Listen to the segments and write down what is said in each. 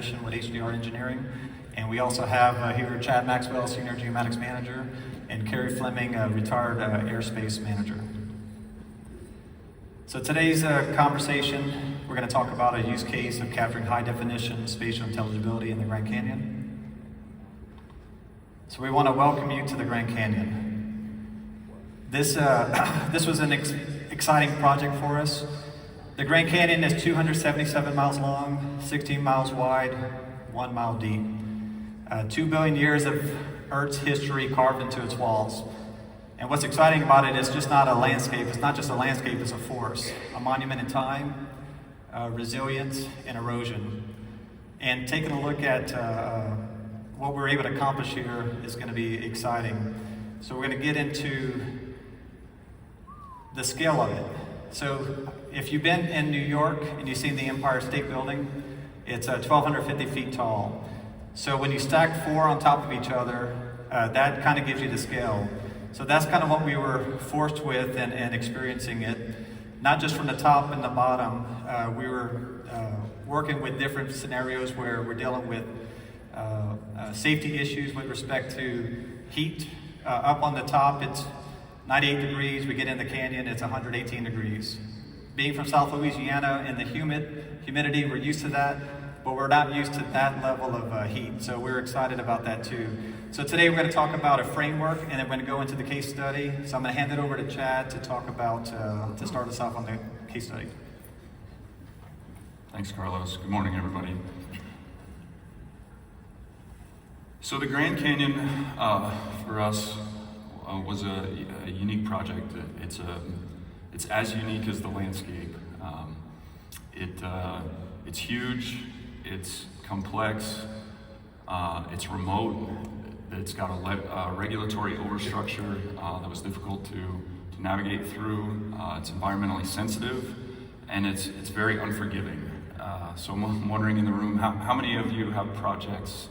with HDR engineering. And we also have here Chad Maxwell, Senior Geomatics Manager, and Kerry Fleming, Retired Airspace Manager. So today's conversation, we're going to talk about a use case of capturing high definition spatial intelligibility in the Grand Canyon. So we want to welcome you to the Grand Canyon. This was an exciting project for us. The Grand Canyon is 277 miles long, 16 miles wide, 1 mile deep. 2 billion years of Earth's history carved into its walls. And what's exciting about it is just not a landscape. It's not just a landscape, it's a force. A monument in time, resilience, and erosion. And taking a look at what we're able to accomplish here is going to be exciting. So we're going to get into the scale of it. So if you've been in New York and you've seen the Empire State Building, it's 1,250 feet tall. So when you stack 4 on top of each other, that kind of gives you the scale. So that's kind of what we were forced with and experiencing it. Not just from the top and the bottom, we were working with different scenarios where we're dealing with safety issues with respect to heat. Up on the top, it's 98 degrees. We get in the canyon, it's 118 degrees. Being from South Louisiana and the humidity, we're used to that, but we're not used to that level of heat. So we're excited about that too. So today we're going to talk about a framework, and then we're going to go into the case study. So I'm going to hand it over to Chad to talk about, to start us off on the case study. Thanks, Carlos. Good morning, everybody. So the Grand Canyon, for us, was a unique project. It's as unique as the landscape. It's huge, it's complex, it's remote, it's got a regulatory overstructure that was difficult to navigate through. It's environmentally sensitive, and it's very unforgiving. So I'm wondering in the room, how many of you have projects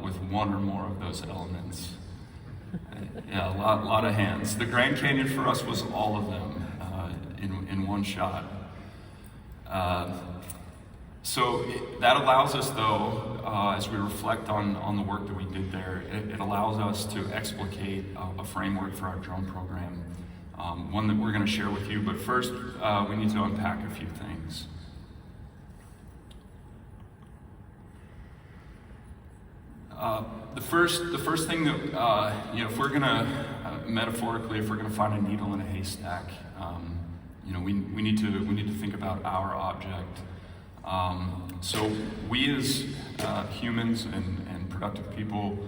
with one or more of those elements? Yeah, a lot of hands. The Grand Canyon for us was all of them in one shot. So that allows us, though, as we reflect on the work that we did there, it allows us to explicate a framework for our drone program, one that we're going to share with you. But first, we need to unpack a few things. The first thing that, if we're gonna, metaphorically, if we're gonna find a needle in a haystack, we need to think about our object. So we as humans and productive people,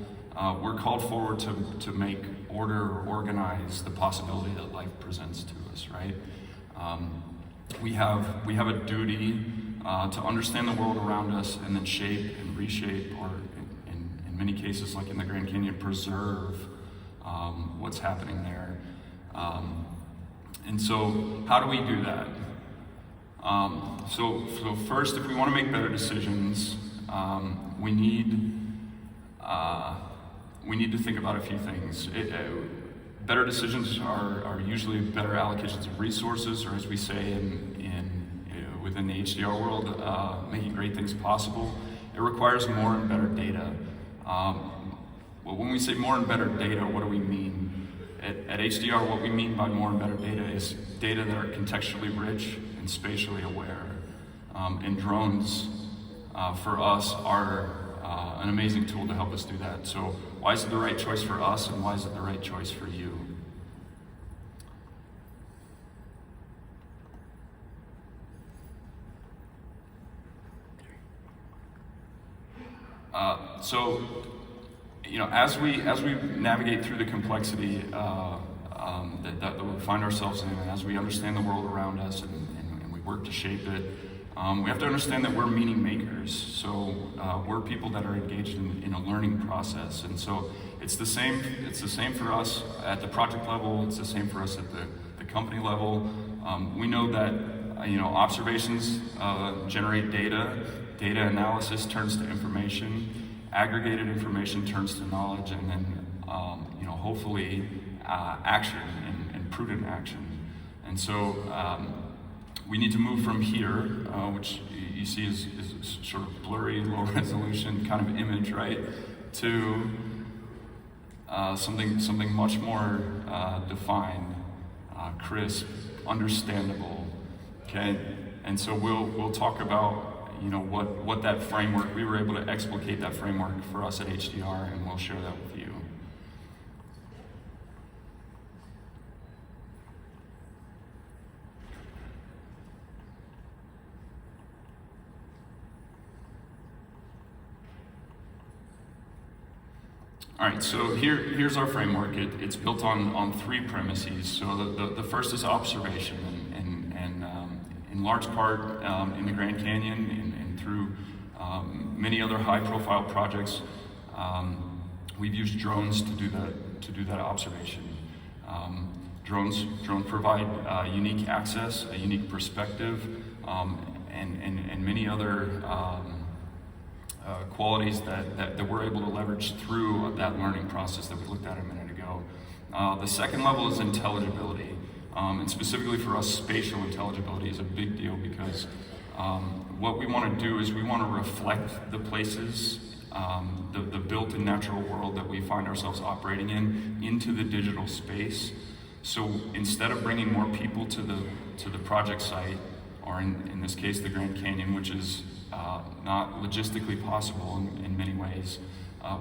we're called forward to make order or organize the possibility that life presents to us, right? We have a duty to understand the world around us and then shape and reshape, or in many cases, like in the Grand Canyon, preserve what's happening there. And so how do we do that? So first, if we want to make better decisions, we need to think about a few things. Better decisions are usually better allocations of resources, or as we say within the HDR world, making great things possible. It requires more and better data. Well, when we say more and better data, what do we mean? At HDR, what we mean by more and better data is data that are contextually rich and spatially aware. And drones, for us, are an amazing tool to help us do that. So why is it the right choice for us, and why is it the right choice for you? As we navigate through the complexity that we find ourselves in, and as we understand the world around us and we work to shape it, we have to understand that we're meaning makers. So we're people that are engaged in a learning process, and so it's the same for us at the project level. It's the same for us at the company level. We know that observations generate data. Data analysis turns to information. Aggregated information turns to knowledge, and then hopefully action and prudent action. And so we need to move from here, which you see is sort of blurry, low resolution kind of image, right? To something much more defined, crisp, understandable. Okay, and so we'll talk about what that framework, we were able to explicate that framework for us at HDR, and we'll share that with you. All right, so here's our framework. It's built on three premises. So the first is observation, and in large part in the Grand Canyon and through many other high-profile projects, we've used drones to do that observation. Drones provide unique access, a unique perspective, and many other qualities that we're able to leverage through that learning process that we looked at a minute ago. The second level is intelligibility, and specifically for us, spatial intelligibility is a big deal because what we want to do is we want to reflect the places, the built and natural world that we find ourselves operating in into the digital space. So instead of bringing more people to the project site, or in this case the Grand Canyon, which is not logistically possible in many ways,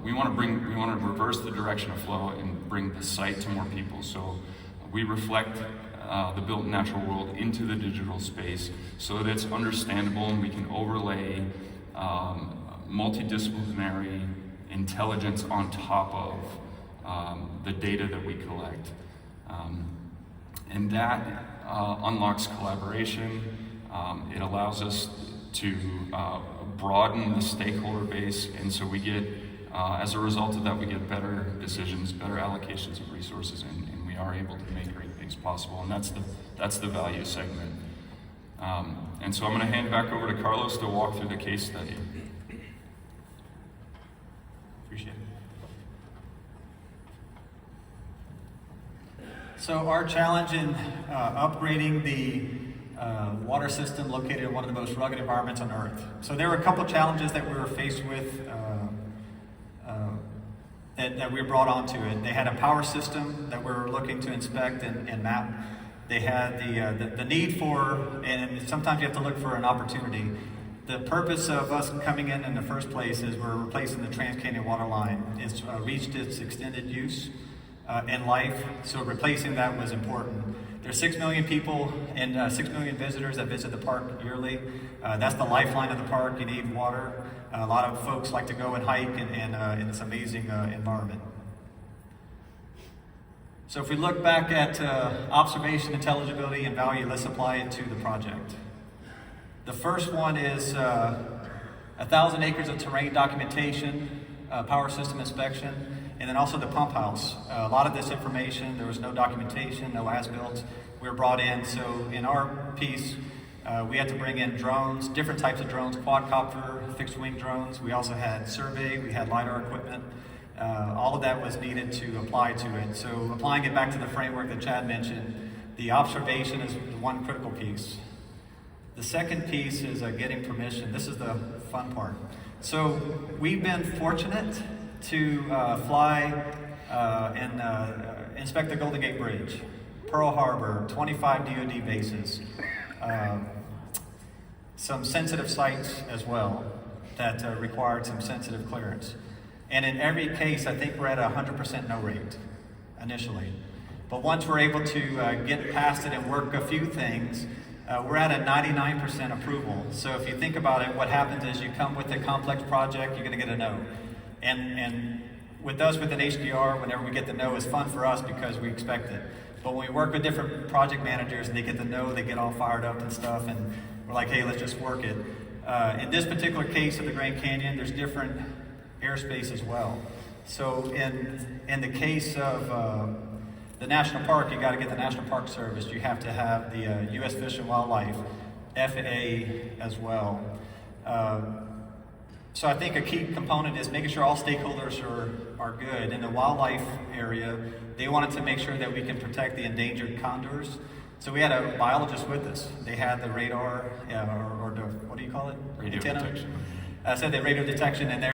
we want to reverse the direction of flow and bring the site to more people. So we reflect the built natural world into the digital space so that it's understandable and we can overlay multidisciplinary intelligence on top of the data that we collect. And that unlocks collaboration. It allows us to broaden the stakeholder base, and so we get, as a result of that, we get better decisions, better allocations of resources, and we are able to make great things possible, and that's the value segment. And so I'm going to hand it back over to Carlos to walk through the case study. Appreciate it. So our challenge in upgrading the water system located in one of the most rugged environments on Earth. So there were a couple challenges that we were faced with that we were brought onto it. They had a power system that we were looking to inspect and map. They had the need for, and sometimes you have to look for an opportunity. The purpose of us coming in the first place is we're replacing the Trans-Canyon water line. It's reached its extended use in life, so replacing that was important. There's 6 million people and 6 million visitors that visit the park yearly. That's the lifeline of the park. You need water. A lot of folks like to go and hike in this amazing environment. So if we look back at observation, intelligibility, and value, let's apply it to the project. The first one is 1,000 acres of terrain documentation, power system inspection, and then also the pump house. A lot of this information, there was no documentation, no as-built. We were brought in, so in our piece, we had to bring in drones, different types of drones, quadcopter, fixed-wing drones. We also had survey, we had lidar equipment. All of that was needed to apply to it. So applying it back to the framework that Chad mentioned, the observation is one critical piece. The second piece is getting permission. This is the fun part. So we've been fortunate to fly and inspect the Golden Gate Bridge, Pearl Harbor, 25 DoD bases, some sensitive sites as well that required some sensitive clearance. And in every case, I think we're at a 100% no rate initially. But once we're able to get past it and work a few things, we're at a 99% approval. So if you think about it, what happens is you come with a complex project, you're going to get a no. And with us with an HDR, whenever we get the no, it's fun for us because we expect it. But when we work with different project managers and they get the no, they get all fired up and stuff, and we're like, hey, let's just work it. In this particular case of the Grand Canyon, there's different airspace as well. So in the case of the national park, you got to get the National Park Service. You have to have the U.S. Fish and Wildlife, FAA as well. So I think a key component is making sure all stakeholders are good. In the wildlife area, they wanted to make sure that we can protect the endangered condors. So we had a biologist with us. They had the radar or what do you call it? Radio Antenna? detection. So they radio detection, and they're